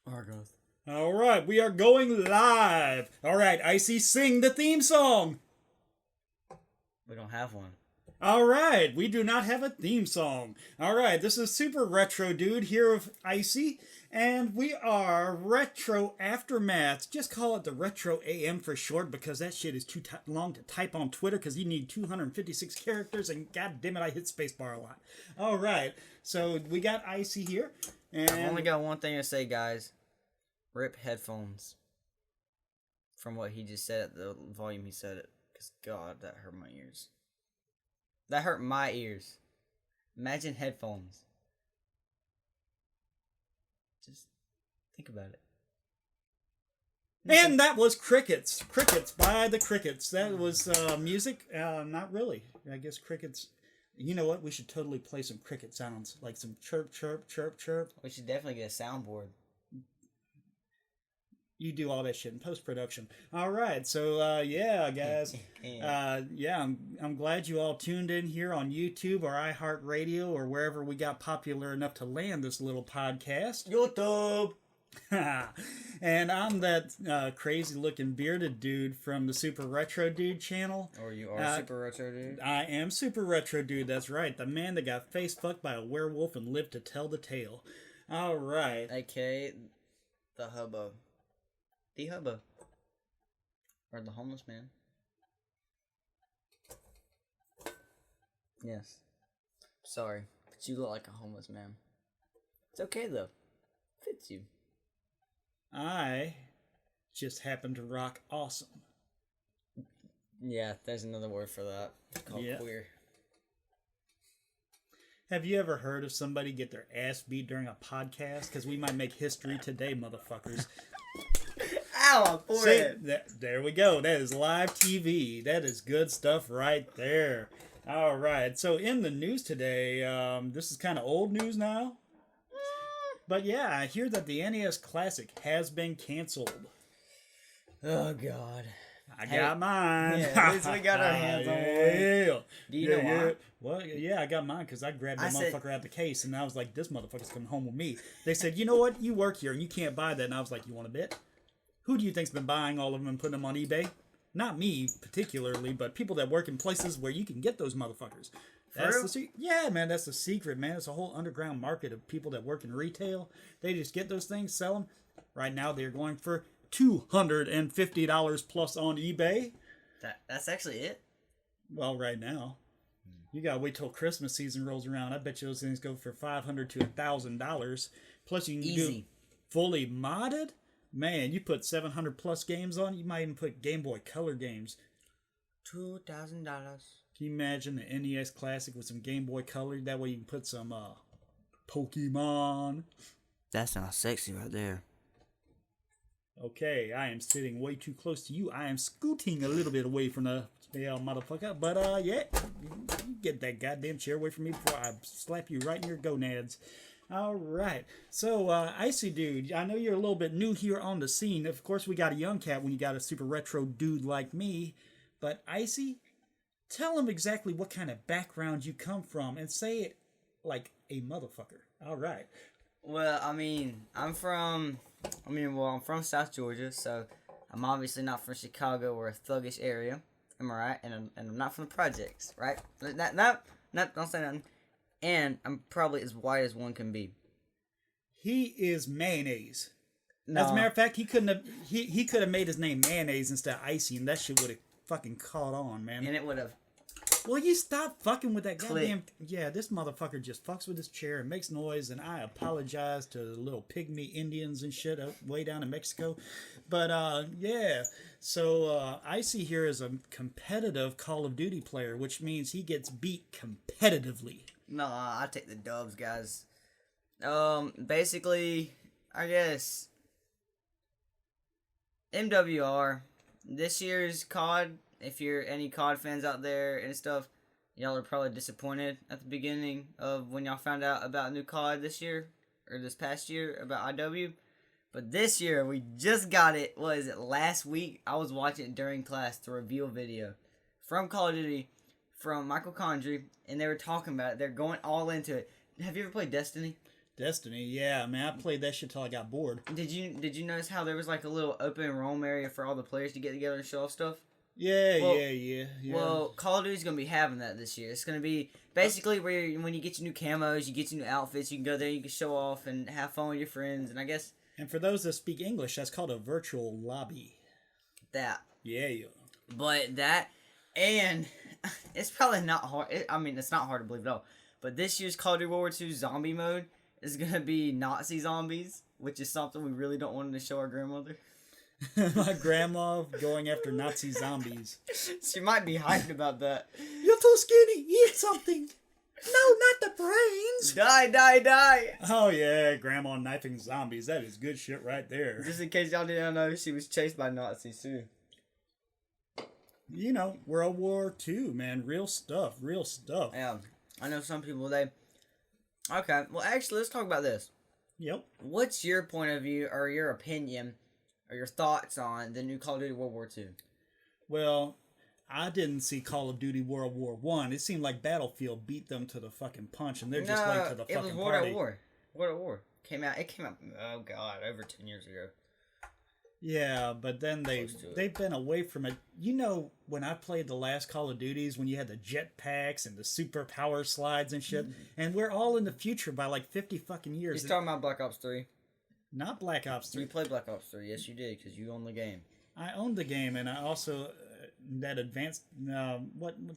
Argos. All right, we are going live. All right, Icy, sing the theme song. We don't have one. All right, we do not have a theme song. All right, this is Super Retro Dude here with Icy, and we are Retro Aftermath. Just call it the Retro AM for short because that shit is too long to type on Twitter because you need 256 characters, and god damn it, I hit spacebar a lot. All right, so we got Icy here. And I've only got one thing to say, guys. Rip headphones. From what he just said at the volume he said it. Because, God, that hurt my ears. That hurt my ears. Imagine headphones. Just think about it. And that was Crickets. Crickets by the Crickets. That was music? Not really. I guess Crickets. You know what? We should totally play some cricket sounds. Like some chirp, chirp, chirp, chirp. We should definitely get a soundboard. You do all that shit in post-production. All right. So, yeah, guys. I'm glad you all tuned in here on YouTube or iHeartRadio or wherever we got popular enough to land this little podcast. YouTube! And I'm that crazy-looking bearded dude from the Super Retro Dude channel. Or you are Super Retro Dude? I am Super Retro Dude, that's right. The man that got face-fucked by a werewolf and lived to tell the tale. All right. A.K.A. the Hubbo. The Hubbo. Or the homeless man. Yes. Sorry, but you look like a homeless man. It's okay, though. Fits you. I just happen to rock awesome. Yeah, there's another word for that. It's called queer. Have you ever heard of somebody get their ass beat during a podcast? Because we might make history today, motherfuckers. Ow, my forehead. There we go. That is live TV. That is good stuff right there. All right. So in the news today, this is kind of old news now. But yeah, I hear that the NES Classic has been canceled. Oh, God. I got mine. Yeah, at least we got our hands on one. Yeah. Do you know why? Well, yeah, I got mine because I grabbed the motherfucker out of the case, and I was like, this motherfucker's coming home with me. They said, you know what? You work here, and you can't buy that. And I was like, you want a bit? Who do you think's been buying all of them and putting them on eBay? Not me, particularly, but people that work in places where you can get those motherfuckers. That's yeah, man, that's the secret, man. It's a whole underground market of people that work in retail. They just get those things, sell them. Right now, they're going for $250 plus on eBay. That's actually it? Well, right now. You gotta wait till Christmas season rolls around. I bet you those things go for $500 to $1,000. Plus, you can do fully modded. Man, you put 700 plus games on. You might even put Game Boy Color games. $2,000. Can you imagine the NES Classic with some Game Boy Color? That way you can put some Pokemon. That sounds sexy right there. Okay, I am sitting way too close to you. I am scooting a little bit away from the motherfucker. But yeah, you get that goddamn chair away from me before I slap you right in your gonads. All right. So, Icy Dude, I know you're a little bit new here on the scene. Of course, we got a young cat when you got a super retro dude like me. But Icy, tell him exactly what kind of background you come from and say it like a motherfucker. All right. Well, I'm from South Georgia, so I'm obviously not from Chicago or a thuggish area. Am I right? And I'm not from the projects, right? Don't say nothing. And I'm probably as white as one can be. He is mayonnaise. No. As a matter of fact, he could have made his name mayonnaise instead of Icy, and that shit would have fucking caught on, man. And it would have. Well, you stop fucking with that goddamn... Yeah, this motherfucker just fucks with his chair and makes noise, and I apologize to the little pygmy Indians and shit way down in Mexico. But, yeah. So, Icy here is a competitive Call of Duty player, which means he gets beat competitively. No, I take the dubs, guys. Basically, I guess... MWR. This year's COD... If you're any COD fans out there and stuff, y'all are probably disappointed at the beginning of when y'all found out about new COD this year, or this past year, about IW. But this year, we just got it, what is it, last week? I was watching it during class, the reveal video from Call of Duty, from Michael Condrey, and they were talking about it. They're going all into it. Have you ever played Destiny? Destiny, yeah, man, I played that shit till I got bored. Did you notice how there was like a little open roam area for all the players to get together and show off stuff? Yeah, yeah. Well, Call of Duty's gonna be having that this year. It's gonna be basically where when you get your new camos, you get your new outfits, you can go there, you can show off and have fun with your friends, and I guess. And for those that speak English, that's called a virtual lobby. That. Yeah. But that, and it's probably not hard. It's not hard to believe at all. But this year's Call of Duty World War II zombie mode is gonna be Nazi zombies, which is something we really don't want to show our grandmother. My grandma going after Nazi zombies. She might be hyped about that. You're too skinny. Eat something. No, not the brains. Die. Oh, yeah. Grandma knifing zombies. That is good shit right there. Just in case y'all didn't know, she was chased by Nazis, too. You know, World War II, man. Real stuff. Yeah. I know some people, Okay. Well, actually, let's talk about this. Yep. What's your point of view or your opinion or your thoughts on the new Call of Duty World War II? Well, I didn't see Call of Duty World War I. It seemed like Battlefield beat them to the fucking punch, and they're just late to the fucking party. It was World at War. World at War. It came out, oh god, over 10 years ago. Yeah, but then they've been away from it. You know, when I played the last Call of Duties, when you had the jetpacks and the super power slides and shit, and we're all in the future by like 50 fucking years. You're talking about Black Ops 3? Not Black Ops 3. You played Black Ops 3, yes you did, because you owned the game. I owned the game, and I also that advanced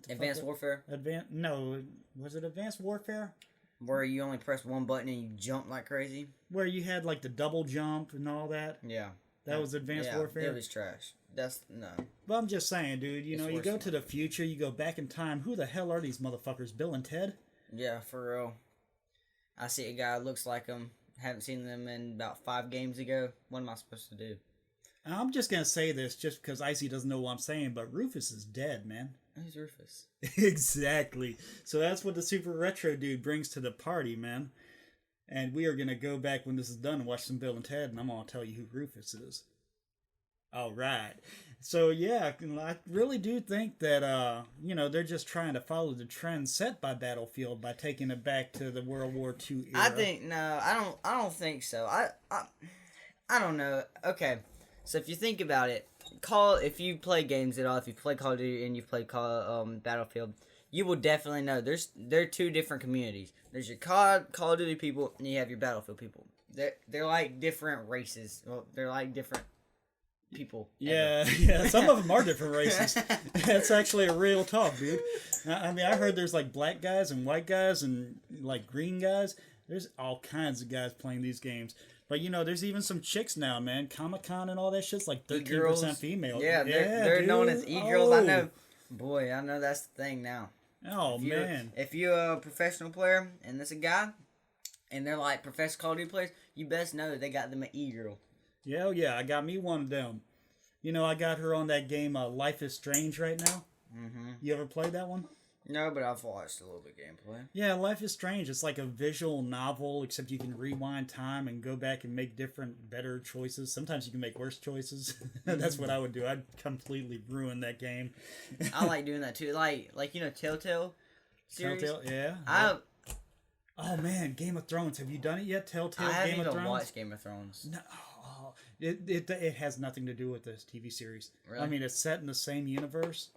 Advanced Warfare? Was it Advanced Warfare? Where you only press one button and you jump like crazy? Where you had like the double jump and all that? Yeah. That was Advanced Warfare? It was trash. No. But I'm just saying, dude, you know, you go to the future, you go back in time, who the hell are these motherfuckers, Bill and Ted? Yeah, for real. I see a guy who looks like him. Haven't seen them in about 5 games ago. What am I supposed to do? I'm just going to say this just because Icy doesn't know what I'm saying, but Rufus is dead, man. Who's Rufus? Exactly. So that's what the Super Retro dude brings to the party, man. And we are going to go back when this is done and watch some Bill and Ted, and I'm going to tell you who Rufus is. All right. So, yeah, I really do think that, they're just trying to follow the trend set by Battlefield by taking it back to the World War II era. I don't think so. I don't know. Okay. So if you think about it, if you play games at all, if you play Call of Duty and you play Battlefield, you will definitely know there are 2 different communities. There's your Call of Duty people, and you have your Battlefield people. They're like different races. Well, they're like different people. Yeah. Some of them are different races. That's actually a real talk, dude. I mean, I heard there's like black guys and white guys and like green guys. There's all kinds of guys playing these games. But, there's even some chicks now, man. Comic-Con and all that shit's like 13% female. Yeah, they're known as e-girls. I know. Boy, I know that's the thing now. Oh, man. If you're a professional player and there's a guy, and they're like professional Call of Duty players, you best know they got them an e-girl. Yeah, I got me one of them. I got her on that game Life is Strange right now. Mm-hmm. You ever played that one? No, but I've watched a little bit of gameplay. Yeah, Life is Strange. It's like a visual novel, except you can rewind time and go back and make different, better choices. Sometimes you can make worse choices. That's what I would do. I'd completely ruin that game. I like doing that too. Like Telltale series. Telltale, yeah. Oh man, Game of Thrones. Have you done it yet? Telltale Game of Thrones? I haven't even watched Game of Thrones. No. It has nothing to do with this TV series. Really? I mean, it's set in the same universe.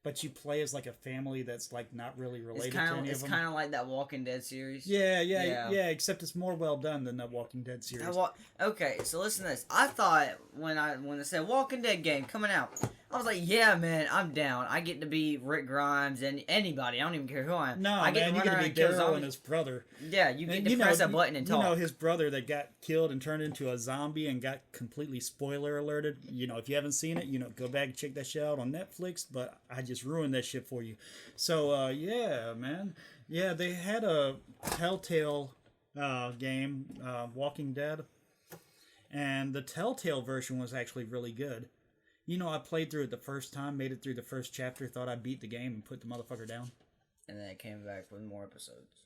But you play as like a family that's like not really related to any of them. It's kind of like that Walking Dead series. Yeah. Except it's more well done than that Walking Dead series. Okay, so listen to this. I thought when they said Walking Dead game coming out, I was like, yeah, man, I'm down. I get to be Rick Grimes and anybody. I don't even care who I am. No, I get to be Daryl and his brother. Yeah, you get to press a button and talk. His brother that got killed and turned into a zombie and got completely spoiler alerted. If you haven't seen it, go back and check that shit out on Netflix. But I just ruined that shit for you. So, yeah, man. Yeah, they had a Telltale game, Walking Dead. And the Telltale version was actually really good. I played through it the first time, made it through the first chapter, thought I beat the game, and put the motherfucker down. And then it came back with more episodes.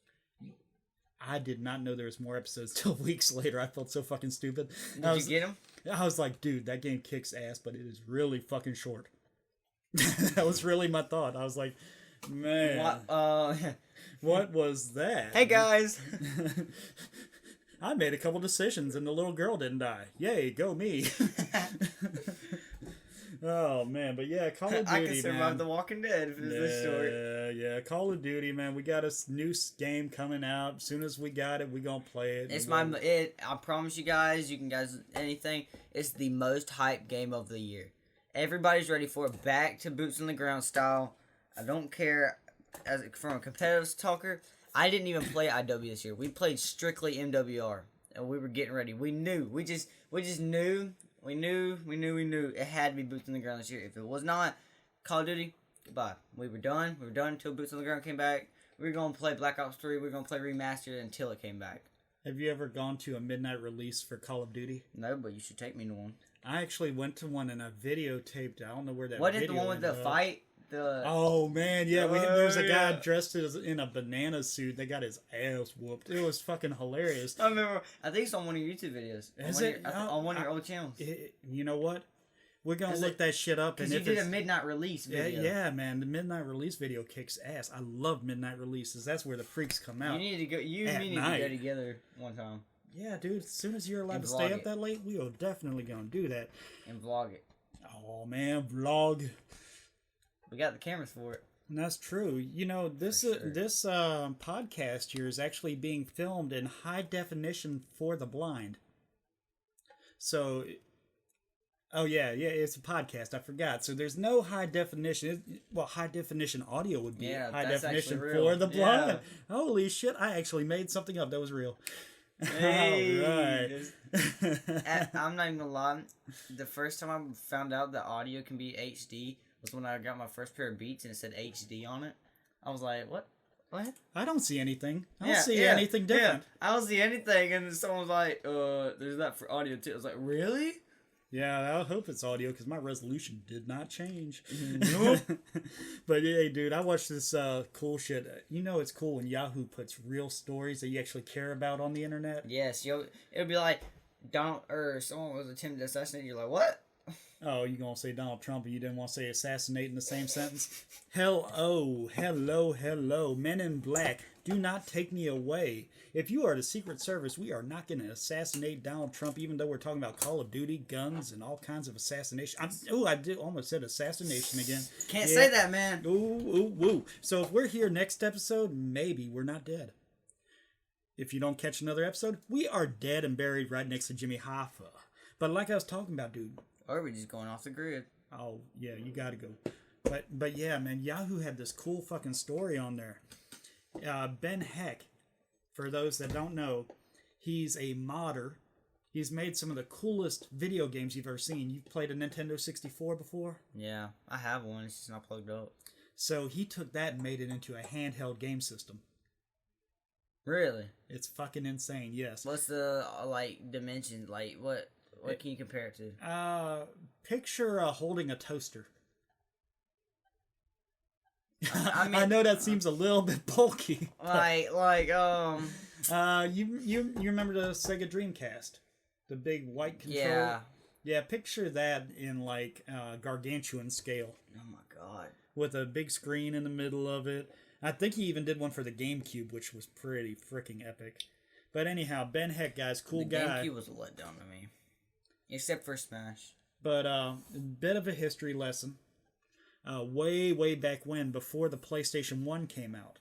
I did not know there was more episodes till weeks later. I felt so fucking stupid. Did you get them? I was like, dude, that game kicks ass, but it is really fucking short. That was really my thought. I was like, man. What was that? Hey, guys. I made a couple decisions and the little girl didn't die. Yay, go me. Oh, man. But yeah, Call of Duty, I can survive The Walking Dead if it's this short. Yeah. Call of Duty, man. We got a new game coming out. As soon as we got it, we going to play it. I promise you guys, anything. It's the most hyped game of the year. Everybody's ready for it. Back to boots on the ground style. I don't care. From a competitive talker, I didn't even play IW this year. We played strictly MWR. And we were getting ready. We knew. We just knew. We knew it had to be boots on the ground this year. If it was not, Call of Duty, goodbye. We were done. We were done until boots on the ground came back. We were going to play Black Ops 3. We were going to play Remastered until it came back. Have you ever gone to a midnight release for Call of Duty? No, but you should take me to one. I actually went to one and I videotaped. I don't know where that What video is the one with the fight? Oh man, yeah, there was a guy dressed in a banana suit. They got his ass whooped. It was fucking hilarious. I remember. I think it's on one of your YouTube videos. On one of your old channels? You know what? We're gonna look that shit up. Because you did a midnight release video. Yeah, man, the midnight release video kicks ass. I love midnight releases. That's where the freaks come out. You need to go. You and me need to go together one time. Yeah, dude. As soon as you're allowed to stay up that late, we are definitely gonna do that and vlog it. Oh man, vlog. We got the cameras for it. And that's true. You know, this podcast here is actually being filmed in high definition for the blind. So, it's a podcast. I forgot. So there's no high definition. High definition audio would be high definition for the blind. Yeah. Holy shit! I actually made something up that was real. Hey, all right. I'm not even gonna lie. The first time I found out that audio can be HD was when I got my first pair of Beats and it said HD on it. I was like, what? What? I don't see anything. I don't see anything different. Yeah. I don't see anything. And someone was like, there's that for audio too. I was like, really? Yeah, I hope it's audio because my resolution did not change. Nope. But yeah, dude, I watched this cool shit. You know it's cool when Yahoo puts real stories that you actually care about on the internet? Yes. It'll be like, someone was attempted to assassinate. You're like, what? Oh, you gonna say Donald Trump and you didn't want to say assassinate in the same sentence? Hello. Men in Black, do not take me away. If you are the Secret Service, we are not going to assassinate Donald Trump, even though we're talking about Call of Duty, guns, and all kinds of assassination. I almost said assassination again. Can't say that, man. Ooh. So if we're here next episode, maybe we're not dead. If you don't catch another episode, we are dead and buried right next to Jimmy Hoffa. But like I was talking about, dude. Or we're just going off the grid. Oh, yeah, you gotta go. But yeah, man, Yahoo had this cool fucking story on there. Ben Heck, for those that don't know, he's a modder. He's made some of the coolest video games you've ever seen. You've played a Nintendo 64 before? Yeah, I have one. It's just not plugged up. So he took that and made it into a handheld game system. Really? It's fucking insane, yes. What's the, dimension? What can you compare it to? Picture holding a toaster. I mean, I know that seems a little bit bulky. You remember the Sega Dreamcast? The big white control? Yeah. Yeah, picture that in gargantuan scale. Oh my god. With a big screen in the middle of it. I think he even did one for the GameCube, which was pretty freaking epic. But anyhow, Ben Heck, guys, cool guy. The GameCube was a letdown to me. Except for Smash. But a bit of a history lesson. Way back when, before the PlayStation 1 came out.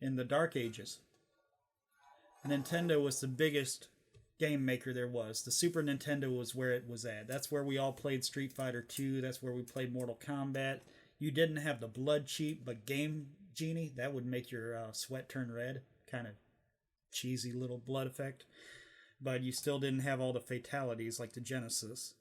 In the Dark Ages. Nintendo was the biggest game maker there was. The Super Nintendo was where it was at. That's where we all played Street Fighter 2. That's where we played Mortal Kombat. You didn't have the blood cheat, but Game Genie, that would make your sweat turn red. Kind of cheesy little blood effect. But you still didn't have all the fatalities like the Genesis.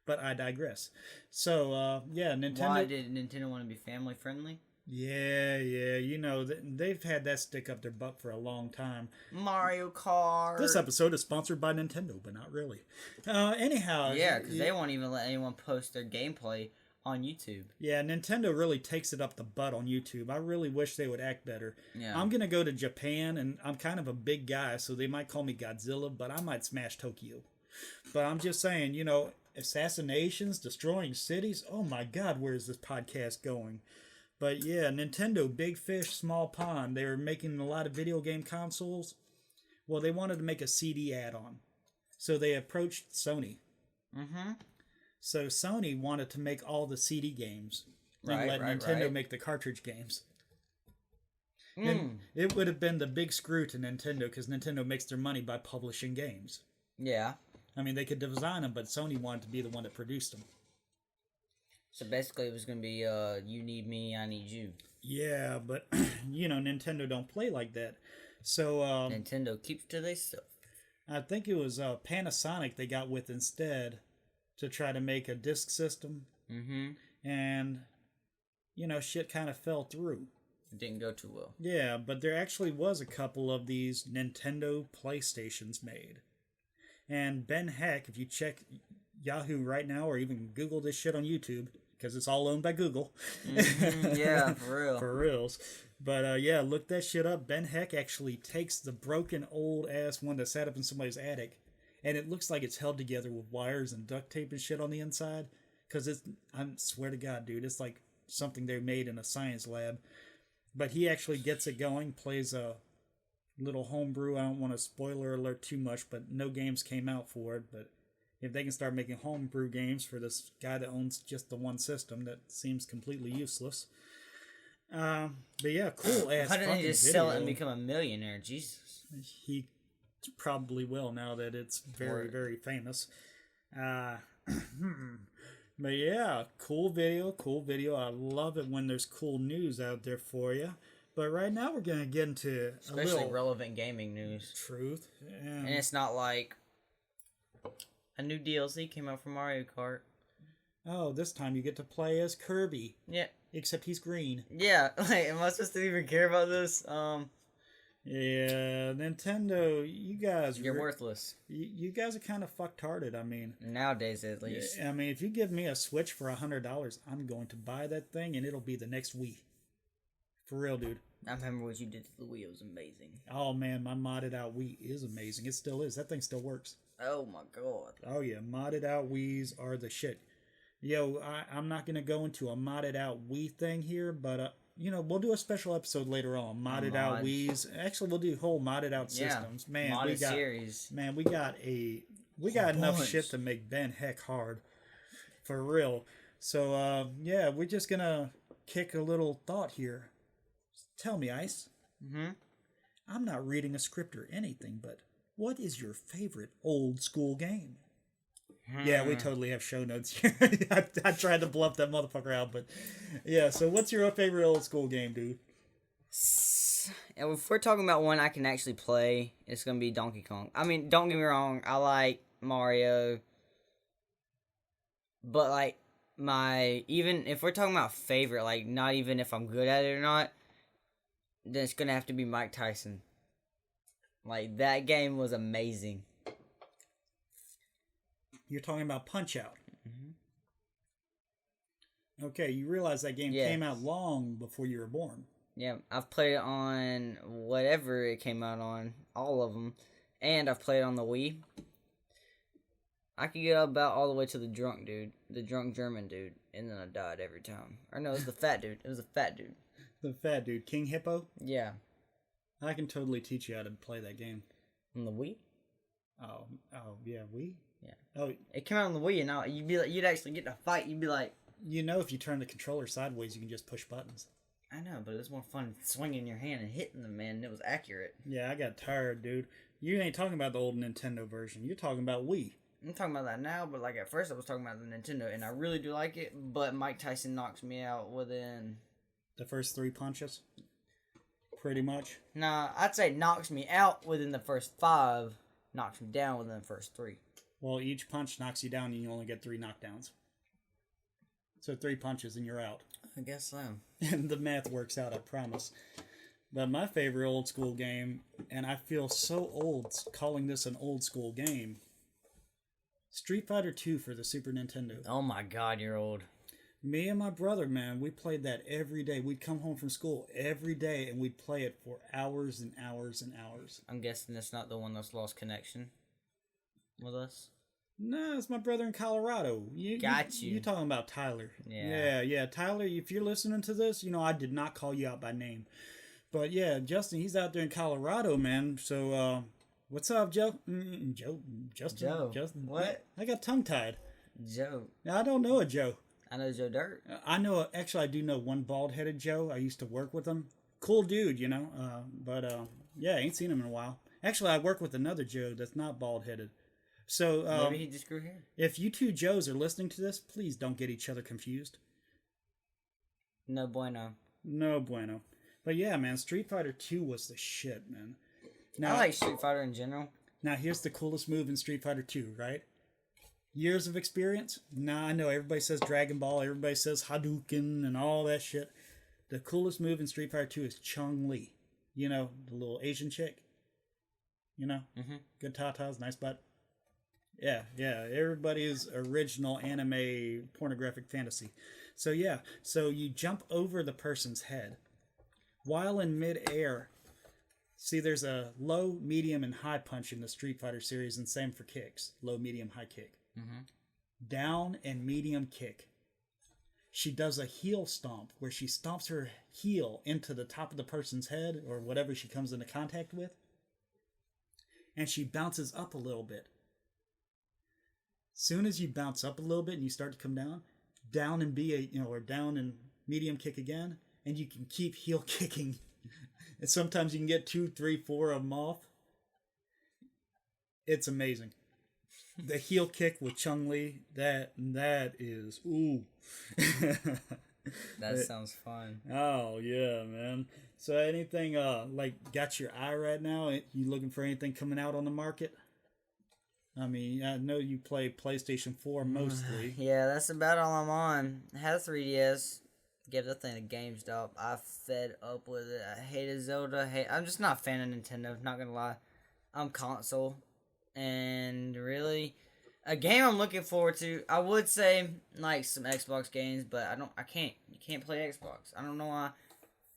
But I digress. So, Nintendo... Why did Nintendo want to be family friendly? Yeah, you know, they've had that stick up their butt for a long time. Mario Kart. This episode is sponsored by Nintendo, but not really. Anyhow... Yeah, because they won't even let anyone post their gameplay on YouTube. Yeah, Nintendo really takes it up the butt on YouTube. I really wish they would act better. Yeah. I'm going to go to Japan, and I'm kind of a big guy, so they might call me Godzilla, but I might smash Tokyo. But I'm just saying, you know, assassinations, destroying cities, oh my god, where is this podcast going? But yeah, Nintendo, big fish, small pond. They were making a lot of video game consoles. Well, they wanted to make a CD add-on. So they approached Sony. Mm-hmm. So Sony wanted to make all the CD games and let Nintendo make the cartridge games. And it would have been the big screw to Nintendo because Nintendo makes their money by publishing games. Yeah. I mean, they could design them, but Sony wanted to be the one that produced them. So basically it was going to be, you need me, I need you. Yeah, but, Nintendo don't play like that. So, Nintendo keeps to their stuff. I think it was Panasonic they got with instead to try to make a disc system. Mm-hmm. And, shit kind of fell through. It didn't go too well. Yeah, but there actually was a couple of these Nintendo PlayStations made. And Ben Heck, if you check Yahoo right now or even Google this shit on YouTube, because it's all owned by Google. Mm-hmm. Yeah, for real. For reals. But look that shit up. Ben Heck actually takes the broken old ass one that sat up in somebody's attic, and it looks like it's held together with wires and duct tape and shit on the inside. Because I swear to God, dude, it's like something they made in a science lab. But he actually gets it going, plays a little homebrew. I don't want to spoiler alert too much, but no games came out for it. But if they can start making homebrew games for this guy that owns just the one system, that seems completely useless. But yeah, cool ass. How didn't he just sell it and become a millionaire? Jesus. He probably will now that it's very, very famous. But yeah, cool video. I love it when there's cool news out there for you. But right now we're going to get into especially relevant gaming news. Truth. And it's not like a new DLC came out for Mario Kart. Oh, this time you get to play as Kirby. Yeah. Except he's green. Yeah, am I supposed to even care about this? Yeah, Nintendo, you guys... You're worthless. You guys are kind of fucktarded, I mean. Nowadays, at least. I mean, if you give me a Switch for $100, I'm going to buy that thing, and it'll be the next Wii. For real, dude. I remember what you did to the Wii. It was amazing. Oh, man, my modded out Wii is amazing. It still is. That thing still works. Oh, my God. Oh, yeah. Modded out Wiis are the shit. Yo, I'm not going to go into a modded out Wii thing here, but... we'll do a special episode later on. Modded out Wiis. Actually, we'll do whole modded out systems. Man, modded series. Man, we got enough shit to make Ben Heck hard. For real. So, we're just gonna kick a little thought here. Tell me, Ice. Mm-hmm. I'm not reading a script or anything, but what is your favorite old school game? Yeah, we totally have show notes here. I tried to bluff that motherfucker out, but yeah. So, what's your favorite old school game, dude? If we're talking about one I can actually play, it's gonna be Donkey Kong. I mean, don't get me wrong, I like Mario, but like even if we're talking about favorite, like not even if I'm good at it or not, then it's gonna have to be Mike Tyson. Like that game was amazing. You're talking about Punch-Out. Mm-hmm. Okay, you realize that game came out long before you were born. Yeah, I've played it on whatever it came out on, all of them, and I've played it on the Wii. I could get about all the way to the drunk German dude, and then I died every time. Or no, it was the fat dude. It was a fat dude. The fat dude, King Hippo? Yeah. I can totally teach you how to play that game. On the Wii? Oh, yeah, Wii? Yeah. Oh, it came out on the Wii, and now you'd actually get to fight. You'd be like, if you turn the controller sideways, you can just push buttons. I know, but it was more fun swinging your hand and hitting them, man. And it was accurate. Yeah, I got tired, dude. You ain't talking about the old Nintendo version. You're talking about Wii. I'm talking about that now, but like at first I was talking about the Nintendo, and I really do like it. But Mike Tyson knocks me out within the first 3 punches. Pretty much. Nah, I'd say knocks me out within the first 5. Knocks me down within the first 3. Well, each punch knocks you down and you only get 3 knockdowns. So 3 punches and you're out. I guess so. And the math works out, I promise. But my favorite old school game, and I feel so old calling this an old school game, Street Fighter 2 for the Super Nintendo. Oh my God, you're old. Me and my brother, man, we played that every day. We'd come home from school every day and we'd play it for hours and hours and hours. I'm guessing that's not the one that's lost connection with us. No, it's my brother in Colorado. Got you. You're talking about Tyler. Yeah. Tyler, if you're listening to this, I did not call you out by name. But yeah, Justin, he's out there in Colorado, man. So What's up, Joe? Justin. What? I got tongue-tied. Joe. I don't know a Joe. I know Joe Dirt. I do know one bald-headed Joe. I used to work with him. Cool dude, you know. Yeah, I ain't seen him in a while. Actually, I work with another Joe that's not bald-headed. So maybe he just grew hair. If you two Joes are listening to this, please don't get each other confused. No bueno. No bueno. But yeah, man, Street Fighter 2 was the shit, man. Now, I like Street Fighter in general. Now, here's the coolest move in Street Fighter 2, right? Years of experience? Nah, I know everybody says Dragon Ball, everybody says Hadouken and all that shit. The coolest move in Street Fighter 2 is Chun-Li. You know, the little Asian chick. You know? Mm-hmm. Good tatas, nice butt. Yeah, everybody's original anime pornographic fantasy. So yeah, so you jump over the person's head. While in mid-air, see there's a low, medium, and high punch in the Street Fighter series, and same for kicks. Low, medium, high kick. Mm-hmm. Down and medium kick. She does a heel stomp, where she stomps her heel into the top of the person's head, or whatever she comes into contact with. And she bounces up a little bit. Soon as you bounce up a little bit and you start to come down and or down and medium kick again, and you can keep heel kicking. And sometimes you can get 2, 3, 4 of them off. It's amazing. The heel kick with Chun-Li, that is ooh. That sounds fun. Oh yeah, man. So anything got your eye right now? You looking for anything coming out on the market? I mean, I know you play PlayStation 4 mostly. Yeah, that's about all I'm on. I had a 3DS. Get that thing to GameStop. I fed up with it. I hated Zelda. I'm just not a fan of Nintendo, not gonna lie. I'm console. And really, a game I'm looking forward to, I would say, like, some Xbox games, but you can't play Xbox. I don't know why.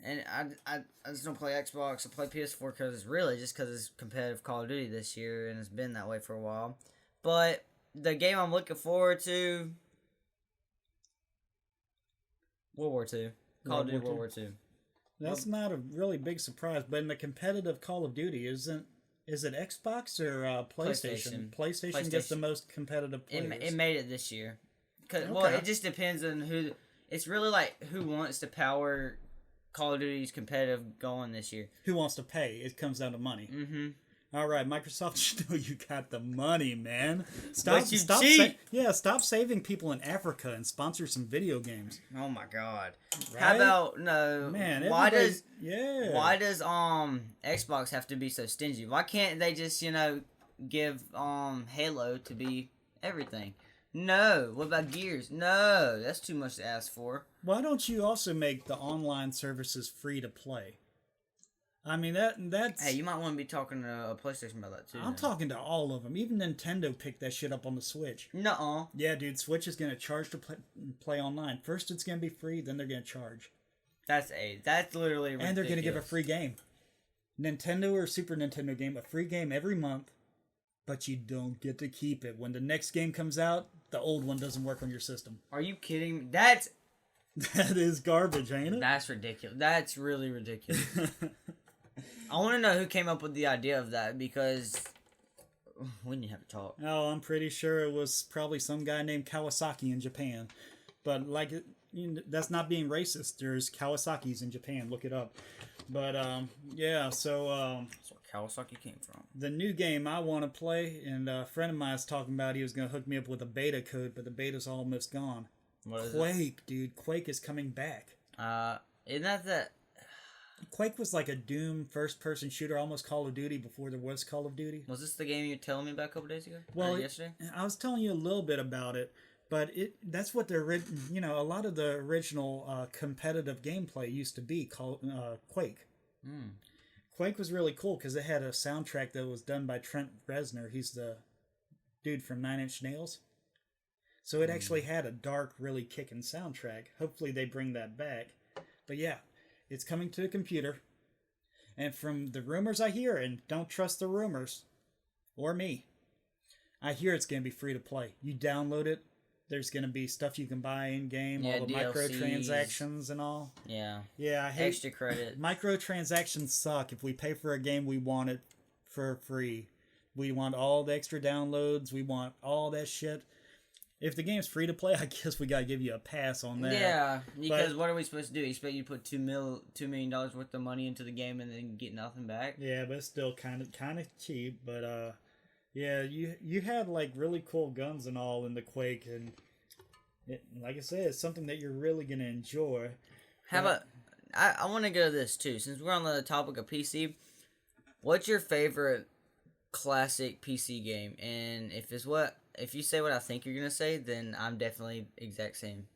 And I just don't play Xbox. I play PS4 because it's competitive Call of Duty this year, and it's been that way for a while. But the game I'm looking forward to, World War II. Call of Duty World War II. That's not a really big surprise, but in the competitive Call of Duty, is it Xbox or PlayStation? PlayStation gets the most competitive players. It made it this year. Well, it just depends on who. It's really like who wants to power Call of Duty's competitive going this year. Who wants to pay? It comes down to money. Mm-hmm. All right, Microsoft, you know you got the money, man. Stop saving people in Africa and sponsor some video games. Oh my God! Right? How about no? Man, why does Xbox have to be so stingy? Why can't they just give Halo to be everything? No. What about Gears? No, that's too much to ask for. Why don't you also make the online services free to play? I mean, that's... Hey, you might want to be talking to PlayStation about that, too. I'm talking to all of them. Even Nintendo picked that shit up on the Switch. Nuh-uh. Yeah, dude, Switch is going to charge to play online. First it's going to be free, then they're going to charge. That's literally ridiculous. And they're going to give a free game. Nintendo or Super Nintendo game, a free game every month, but you don't get to keep it. When the next game comes out, the old one doesn't work on your system. Are you kidding me? That is garbage, ain't it? That's ridiculous. That's really ridiculous. I want to know who came up with the idea of that, because we didn't have to talk. Oh, I'm pretty sure it was probably some guy named Kawasaki in Japan. But that's not being racist. There's Kawasaki's in Japan. Look it up. But yeah, so that's where Kawasaki came from. The new game I want to play, and a friend of mine is talking about he was going to hook me up with a beta code, but the beta's almost gone. What is Quake, it? Dude. Quake is coming back. Isn't that... Quake was like a Doom first-person shooter, almost Call of Duty before there was Call of Duty. Was this the game you were telling me about a couple days ago? Well, yesterday? I was telling you a little bit about it, but that's what a lot of the original competitive gameplay used to be called Quake. Mm. Quake was really cool because it had a soundtrack that was done by Trent Reznor. He's the dude from 9 Inch Nails. So it actually had a dark, really kicking soundtrack. Hopefully they bring that back. But yeah. It's coming to a computer, and from the rumors I hear, and don't trust the rumors, or me, I hear it's going to be free to play. You download it, there's going to be stuff you can buy in-game, all the DLCs, microtransactions and all. Yeah. Yeah, I hate... Extra credit. Microtransactions suck. If we pay for a game, we want it for free. We want all the extra downloads. We want all that shit. If the game's free to play, I guess we gotta give you a pass on that. Yeah, because what are we supposed to do? Expect you to put $2 million worth of money into the game and then get nothing back? Yeah, but it's still kind of cheap. But yeah, you had like really cool guns and all in the Quake, and like I said, it's something that you're really gonna enjoy. How about I want to go to this too, since we're on the topic of PC. What's your favorite classic PC game? And if you say what I think you're gonna say, then I'm definitely exact same.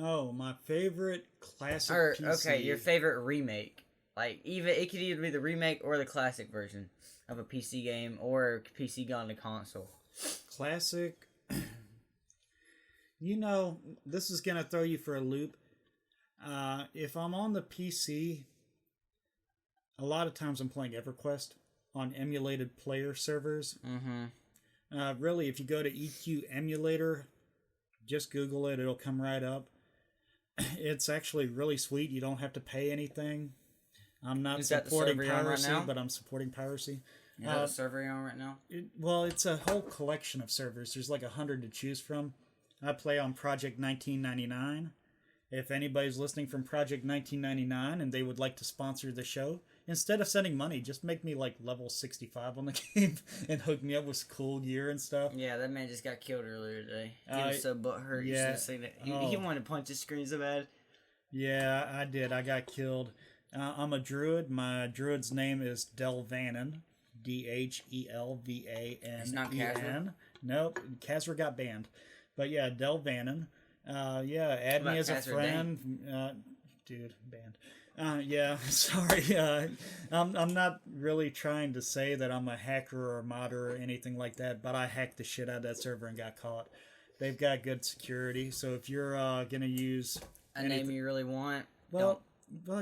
Oh, my favorite classic PC. Okay, your favorite remake. Like it could either be the remake or the classic version of a PC game, or PC gone to console. Classic. This is gonna throw you for a loop. If I'm on the PC, a lot of times I'm playing EverQuest on emulated player servers. Mm-hmm. Really, if you go to EQ Emulator, just Google it, it'll come right up. It's actually really sweet. You don't have to pay anything. I'm not supporting piracy, but I'm supporting piracy. Is that a server you're on right now? It's a whole collection of servers. There's like 100 to choose from. I play on Project 1999. If anybody's listening from Project 1999 and they would like to sponsor the show, instead of sending money, just make me like level 65 on the game and hook me up with cool gear and stuff. Yeah, that man just got killed earlier today. He was so butthurt. Yeah. He wanted to punch his screen so bad. Yeah, I did. I got killed. I'm a druid. My druid's name is Delvanen. Dhelvanen. It's not Kazra? Nope. Kazra got banned. But yeah, Delvanen. Yeah, add me as a friend. Dude, banned. Yeah, sorry. I'm not really trying to say that I'm a hacker or a modder or anything like that, but I hacked the shit out of that server and got caught. They've got good security, so if you're gonna use a name you really want, well,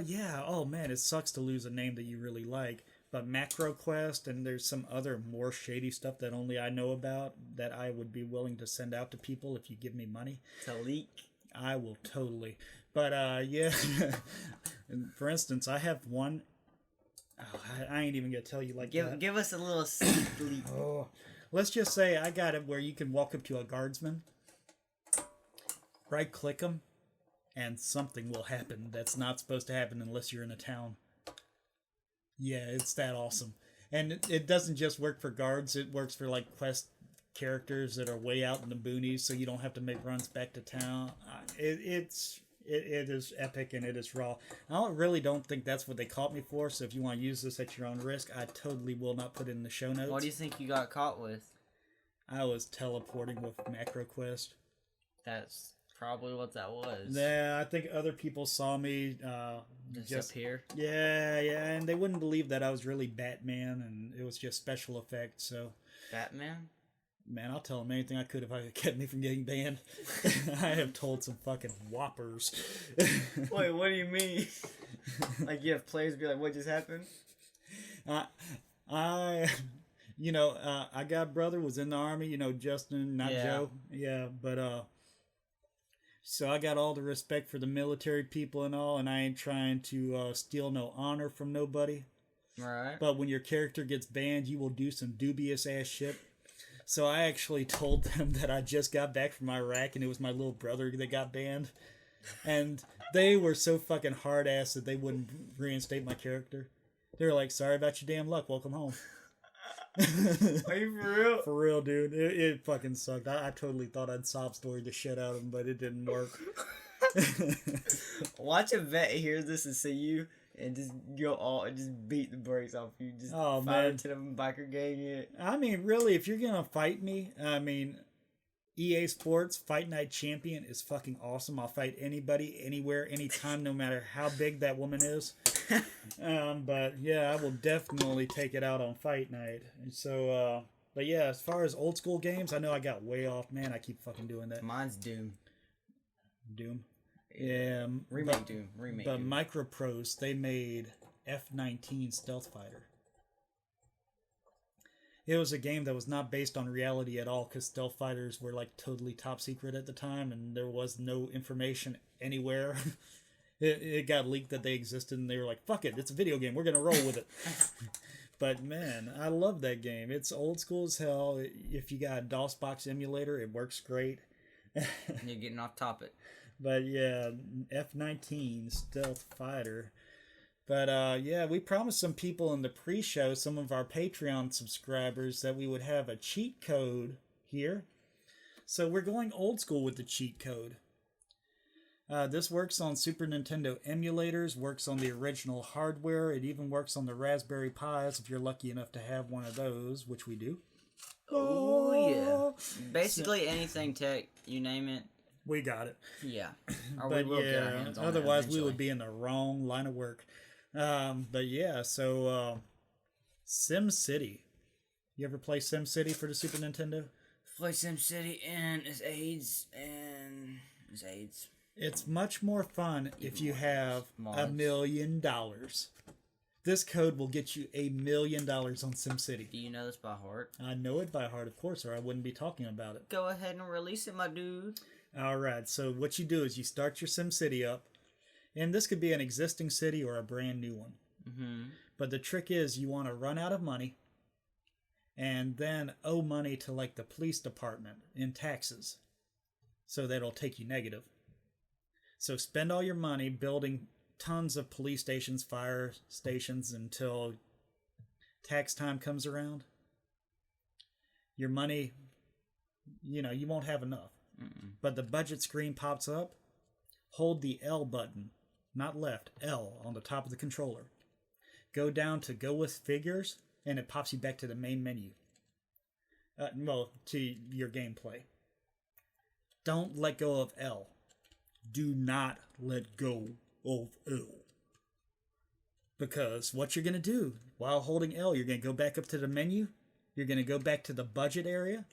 yeah. Oh man, it sucks to lose a name that you really like. But MacroQuest, and there's some other more shady stuff that only I know about that I would be willing to send out to people if you give me money. To leak? I will totally. But, yeah. For instance, I have one. Oh, I ain't even going to tell you like that. Give us a little sneak leak. Oh, let's just say I got it where you can walk up to a guardsman, right-click them, and something will happen that's not supposed to happen unless you're in a town. Yeah, it's that awesome. And it doesn't just work for guards, it works for like quest characters that are way out in the boonies, so you don't have to make runs back to town. It is epic and it is raw. I really don't think that's what they caught me for, so if you want to use this at your own risk, I totally will not put it in the show notes. What do you think you got caught with? I was teleporting with MacroQuest. That's probably what that was. Yeah, I think other people saw me just appear. Yeah, and they wouldn't believe that I was really Batman, and it was just special effects. So Batman? Man, I'll tell them anything I could if I kept me from getting banned. I have told some fucking whoppers. Wait, what do you mean? Like you have players be like, what just happened? I got a brother was in the army, Justin, not Joe. Yeah, but so I got all the respect for the military people and all, and I ain't trying to steal no honor from nobody. Right. But when your character gets banned, you will do some dubious ass shit. So I actually told them that I just got back from Iraq and it was my little brother that got banned. And they were so fucking hard ass that they wouldn't reinstate my character. They were like, sorry about your damn luck, welcome home. Are you for real? For real, dude. It fucking sucked. I totally thought I'd sob story the shit out of them, but it didn't work. Watch a vet hear this and see you and just go all and just beat the brakes off you. Just 5 or 10 of them biker gang it. I mean, really, if you're gonna fight me, EA Sports Fight Night Champion is fucking awesome. I'll fight anybody, anywhere, anytime, no matter how big that woman is. But yeah, I will definitely take it out on Fight Night. And so, but yeah, as far as old school games, I know I got way off. Man, I keep fucking doing that. Mine's Doom. Doom? Yeah. Doom. Remake But Doom. Microprose, they made F-19 Stealth Fighter. It was a game that was not based on reality at all because stealth fighters were like totally top secret at the time and there was no information anywhere. It got leaked that they existed and they were like, fuck it, it's a video game, we're going to roll with it. But man, I love that game. It's old school as hell. If you got a DOSBox emulator, it works great. You're getting off topic. But yeah, F-19 Stealth Fighter. But yeah, we promised some people in the pre-show, some of our Patreon subscribers, that we would have a cheat code here. So we're going old school with the cheat code. This works on Super Nintendo emulators, works on the original hardware. It even works on the Raspberry Pis if you're lucky enough to have one of those, which we do. Oh, yeah. Basically anything tech, you name it. We got it. Yeah. Or but we will yeah, get our hands on otherwise it we would be in the wrong line of work. But yeah, so SimCity. You ever play SimCity for the Super Nintendo? Play SimCity and it's AIDS. It's much more fun if you have $1 million. This code will get you $1 million on SimCity. Do you know this by heart? I know it by heart, of course, or I wouldn't be talking about it. Go ahead and release it, my dude. Alright, so what you do is you start your SimCity up, and this could be an existing city or a brand new one. Mm-hmm. But the trick is you want to run out of money and then owe money to like the police department in taxes. So that'll take you negative. So spend all your money building tons of police stations, fire stations until tax time comes around. Your money, you won't have enough. Mm-mm. But the budget screen pops up. Hold the L button, not left, L on the top of the controller. Go down to go with figures, and it pops you back to the main menu. To your gameplay. Don't let go of L. Do not let go of L. Because what you're going to do while holding L, you're going to go back up to the menu. You're going to go back to the budget area.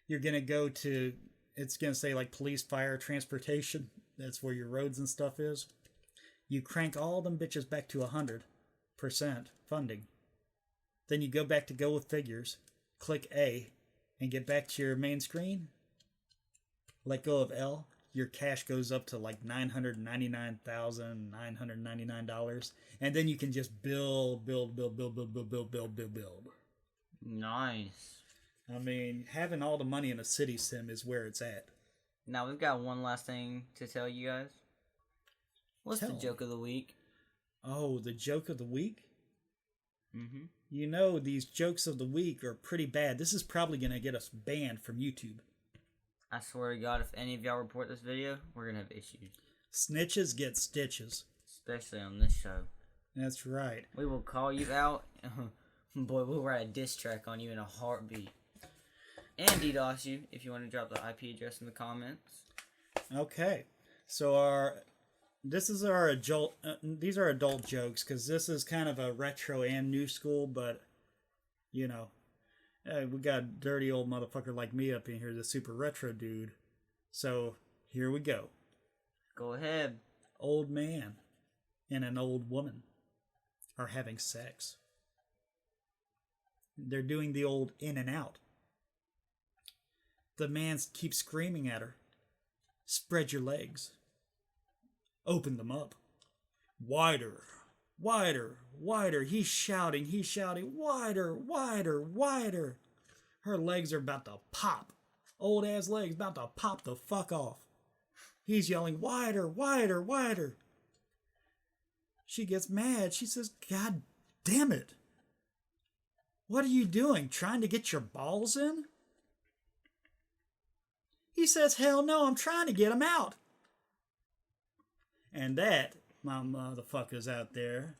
You're going to go to, it's going to say like police, fire, transportation. That's where your roads and stuff is. You crank all them bitches back to 100% funding. Then you go back to go with figures. Click A and get back to your main screen. Let go of L. Your cash goes up to like $999,999. And then you can just build. Nice. I mean, having all the money in a city sim is where it's at. Now, we've got one last thing to tell you guys. What's the joke of the week? Oh, the joke of the week? Mm-hmm. You know, these jokes of the week are pretty bad. This is probably going to get us banned from YouTube. I swear to God, if any of y'all report this video, we're going to have issues. Snitches get stitches. Especially on this show. That's right. We will call you out. Boy, we'll write a diss track on you in a heartbeat. And DDoS you if you want to drop the IP address in the comments. Okay. So these are adult jokes because this is kind of a retro and new school, but we got a dirty old motherfucker like me up in here, the super retro dude. So here we go. Go ahead. Old man and an old woman are having sex. They're doing the old in and out. The man keeps screaming at her. Spread your legs. Open them up. Wider. Wider. Wider. He's shouting. Wider. Wider. Wider. Her legs are about to pop. Old ass legs about to pop the fuck off. He's yelling, wider, wider, wider. She gets mad. She says, God damn it. What are you doing? Trying to get your balls in? He says, hell no, I'm trying to get them out. And that, my motherfuckers out there,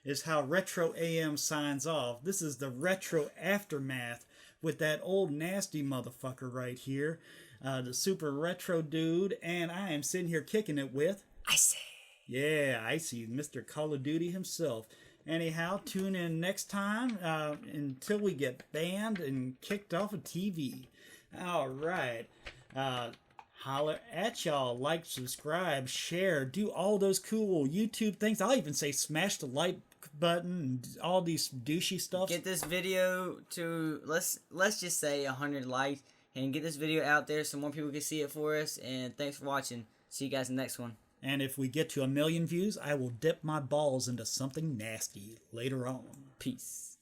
is how Retro AM signs off. This is the retro aftermath with that old nasty motherfucker right here. The super retro dude. And I am sitting here kicking it with Icy. Yeah, Icy, Mr. Call of Duty himself. Anyhow, tune in next time until we get banned and kicked off of TV. All right. Holler at y'all. Like, subscribe, share, do all those cool YouTube things. I'll even say smash the like button and all these douchey stuff. Get this video to, let's just say 100 likes and get this video out there so more people can see it for us. And thanks for watching. See you guys in the next one. And if we get to 1 million views, I will dip my balls into something nasty later on. Peace.